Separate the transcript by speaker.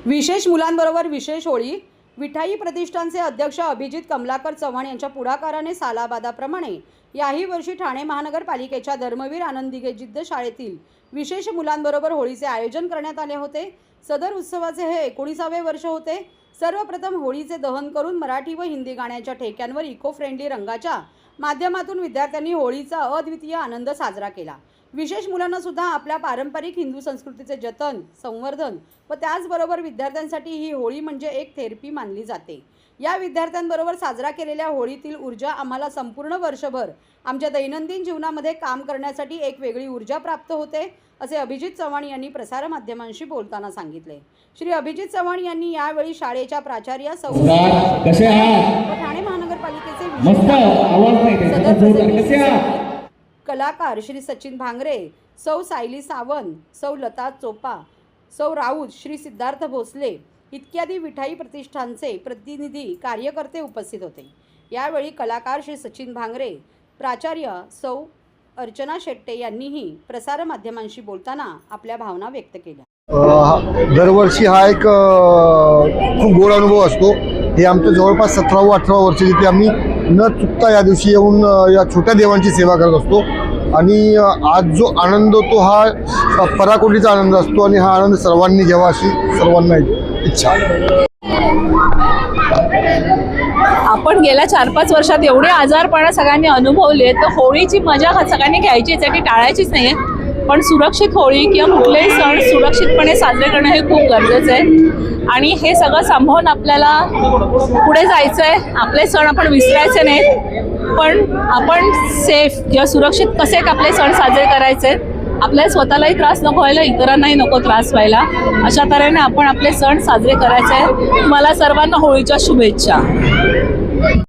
Speaker 1: विशेष मुलांबरोबर विशेष होळी। विठाई प्रतिष्ठानचे अध्यक्ष अभिजित कमलाकर चव्हाण यांच्या पुढाकाराने सालाबादाप्रमाणे याही वर्षी ठाणे महानगरपालिकेच्या धर्मवीर आनंदीजिद्द शाळेतील विशेष मुलांबरोबर होळीचे आयोजन करण्यात आले होते। सदर उत्सवाचे हे 19वे वर्ष होते। सर्वप्रथम होळीचे दहन करून मराठी व हिंदी गाण्याच्या ठेक्यांवर इको फ्रेंडली रंगाच्या माध्यमातून विद्यार्थ्यांनी होळीचा अद्वितीय आनंद साजरा केला। विशेष मुलांना सुद्धा आपल्या पारंपरिक हिंदू संस्कृतीचे जतन, संवर्धन व त्याचबरोबर विद्यार्थ्यांसाठी ही होळी म्हणजे एक थेरपी मानली जाते। या विद्यार्थ्यांबरोबर साजरा केलेल्या होळीतील ऊर्जा आम्हाला संपूर्ण वर्षभर आमच्या दैनंदिन जीवनामध्ये काम करण्यासाठी एक वेगळी ऊर्जा प्राप्त होते, असे अभिजित चव्हाण यांनी प्रसार माध्यमांशी बोलताना सांगितले। श्री अभिजित चव्हाण यांनी यावेळी शाळेच्या प्राचार्य सौ ठाणे महानगरपालिकेचे कलाकार श्री सचिन भांगरे, सौ सायली सावंत, सौ लता चोपा, सौ राऊत, श्री सिद्धार्थ भोसले इत्यादी विठाई प्रतिष्ठानचे प्रतिनिधी कार्यकर्ते उपस्थित होते। यावेळी कलाकार श्री सचिन भांगरे, प्राचार्य सौ अर्चना शेट्टे यांनीही प्रसार माध्यमांशी बोलताना आपल्या भावना व्यक्त केल्या।
Speaker 2: दरवर्षी हा एक खूप गोड अनुभव असतो। हे आमचं जवळपास 17-18 वर्ष जिथे आम्ही न चुकता या दिवशी येऊन या छोट्या देवांची सेवा करत असतो आणि आज जो आनंद होतो हा पराकोटीचा आनंद असतो आणि हा आनंद सर्वांनी घ्यावा अशी सर्वांना इच्छा।
Speaker 3: आपण गेल्या 4-5 वर्षात एवढे आजारपणा सगळ्यांनी अनुभवले, तर होळीची मजा सगळ्यांनी घ्यायचीच आहे, ती टाळायचीच नाही आहे। पण सुरक्षित होळी किंवा कुठलेही सण सुरक्षितपणे साजरे करणं हे खूप गरजेचं आहे आणि हे सगळं सांभाळून आपल्याला पुढे जायचं आहे। आपले सण आपण विसरायचे नाहीत, पण आपण सेफ किंवा सुरक्षित कसे आपले सण साजरे करायचे, आपल्याला स्वतःलाही त्रास नको व्हायला, इतरांनाही नको त्रास व्हायला, अशा तऱ्हेने आपण आपले सण साजरे करायचे। मला सर्वांना होळीच्या शुभेच्छा।